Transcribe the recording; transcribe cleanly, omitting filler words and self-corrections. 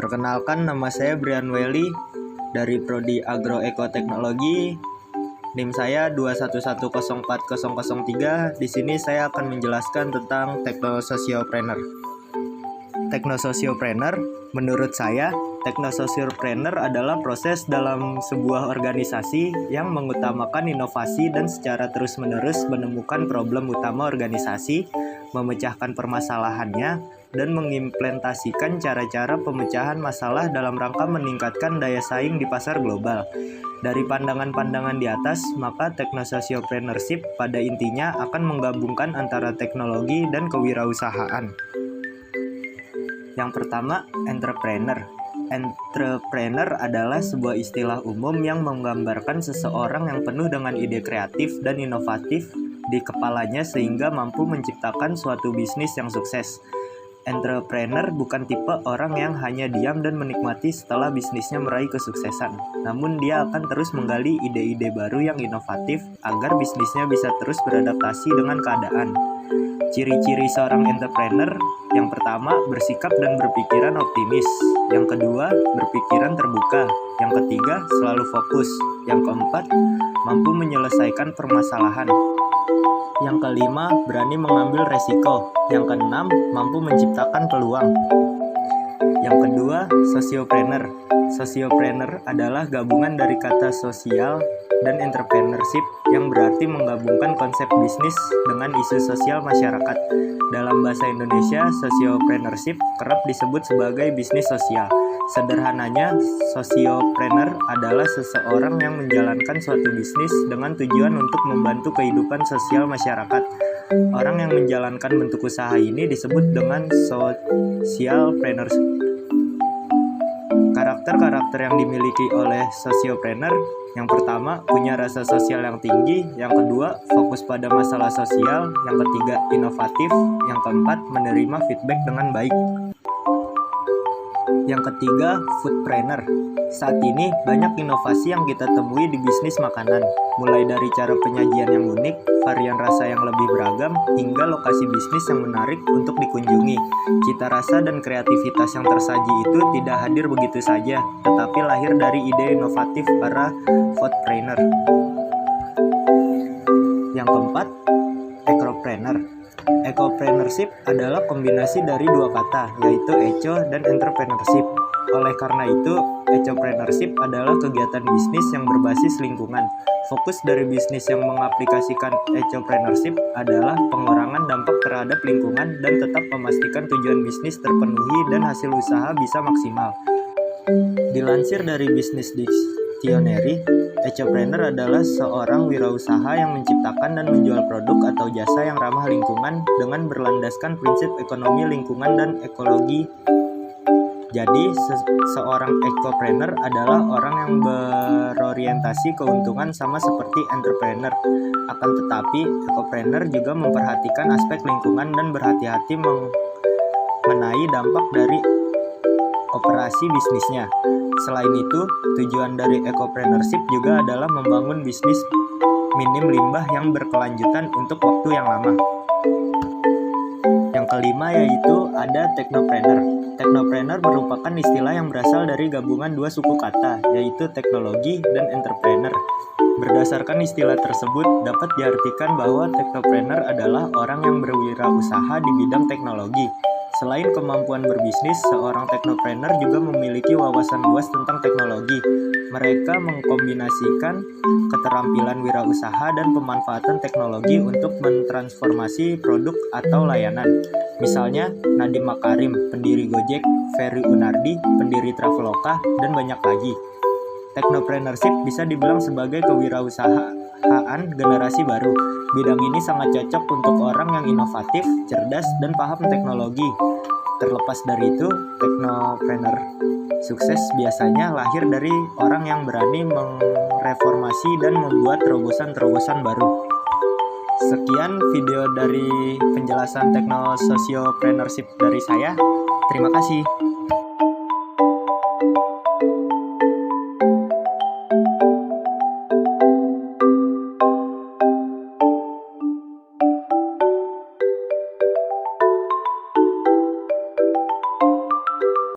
Perkenalkan, nama saya Brian Welly dari Prodi Agroekoteknologi. NIM saya 211040003. Di sini saya akan menjelaskan tentang Technosociopreneur. Technosociopreneur, menurut saya, Technosociopreneur adalah proses dalam sebuah organisasi yang mengutamakan inovasi dan secara terus-menerus menemukan problem utama organisasi, memecahkan permasalahannya, dan mengimplementasikan cara-cara pemecahan masalah dalam rangka meningkatkan daya saing di pasar global. Dari pandangan-pandangan di atas, maka Technosociopreneurship pada intinya akan menggabungkan antara teknologi dan kewirausahaan. Yang pertama, entrepreneur. Entrepreneur adalah sebuah istilah umum yang menggambarkan seseorang yang penuh dengan ide kreatif dan inovatif di kepalanya sehingga mampu menciptakan suatu bisnis yang sukses. Entrepreneur bukan tipe orang yang hanya diam dan menikmati setelah bisnisnya meraih kesuksesan. Namun dia akan terus menggali ide-ide baru yang inovatif agar bisnisnya bisa terus beradaptasi dengan keadaan. Ciri-ciri seorang entrepreneur: yang pertama, bersikap dan berpikiran optimis. Yang kedua, berpikiran terbuka. Yang ketiga, selalu fokus. Yang keempat, mampu menyelesaikan permasalahan. Yang kelima, berani mengambil resiko. Yang keenam, mampu menciptakan peluang. Yang kedua, sociopreneur. Sociopreneur adalah gabungan dari kata sosial dan entrepreneurship yang berarti menggabungkan konsep bisnis dengan isu sosial masyarakat. Dalam bahasa Indonesia, sociopreneurship kerap disebut sebagai bisnis sosial. Sederhananya, sociopreneur adalah seseorang yang menjalankan suatu bisnis dengan tujuan untuk membantu kehidupan sosial masyarakat. Orang yang menjalankan bentuk usaha ini disebut dengan socialpreneurship. Karakter-karakter yang dimiliki oleh sociopreneur: yang pertama, punya rasa sosial yang tinggi. Yang kedua, fokus pada masalah sosial. Yang ketiga, inovatif. Yang keempat, menerima feedback dengan baik. Yang ketiga, foodpreneur. Saat ini banyak inovasi yang kita temui di bisnis makanan, mulai dari cara penyajian yang unik, varian rasa yang lebih beragam, hingga lokasi bisnis yang menarik untuk dikunjungi. Cita rasa dan kreativitas yang tersaji itu tidak hadir begitu saja, tetapi lahir dari ide inovatif para foodpreneur. Yang keempat, ecopreneur. Ecopreneurship adalah kombinasi dari dua kata, yaitu eco dan entrepreneurship. Oleh karena itu, ecopreneurship adalah kegiatan bisnis yang berbasis lingkungan. Fokus dari bisnis yang mengaplikasikan ecopreneurship adalah pengurangan dampak terhadap lingkungan dan tetap memastikan tujuan bisnis terpenuhi dan hasil usaha bisa maksimal. Dilansir dari Business Dictionary, ecopreneur adalah seorang wirausaha yang menciptakan dan menjual produk atau jasa yang ramah lingkungan dengan berlandaskan prinsip ekonomi lingkungan dan ekologi. Jadi, seorang ecopreneur adalah orang yang berorientasi keuntungan sama seperti entrepreneur. Akan tetapi, ecopreneur juga memperhatikan aspek lingkungan dan berhati-hati mengenai dampak dari operasi bisnisnya. Selain itu, tujuan dari ecopreneurship juga adalah membangun bisnis minim limbah yang berkelanjutan untuk waktu yang lama. Yang kelima yaitu ada technopreneur. Technopreneur merupakan istilah yang berasal dari gabungan dua suku kata, yaitu teknologi dan entrepreneur. Berdasarkan istilah tersebut, dapat diartikan bahwa technopreneur adalah orang yang berwirausaha di bidang teknologi. Selain kemampuan berbisnis, seorang technopreneur juga memiliki wawasan luas tentang teknologi. Mereka mengkombinasikan keterampilan wirausaha dan pemanfaatan teknologi untuk mentransformasi produk atau layanan. Misalnya, Nadiem Makarim, pendiri Gojek, Ferry Unardi, pendiri Traveloka, dan banyak lagi. Technopreneurship bisa dibilang sebagai kewirausahaan generasi baru. Bidang ini sangat cocok untuk orang yang inovatif, cerdas, dan paham teknologi. Terlepas dari itu, technopreneur sukses biasanya lahir dari orang yang berani mereformasi dan membuat terobosan-terobosan baru. Sekian video dari penjelasan Technosociopreneurship dari saya. Terima kasih.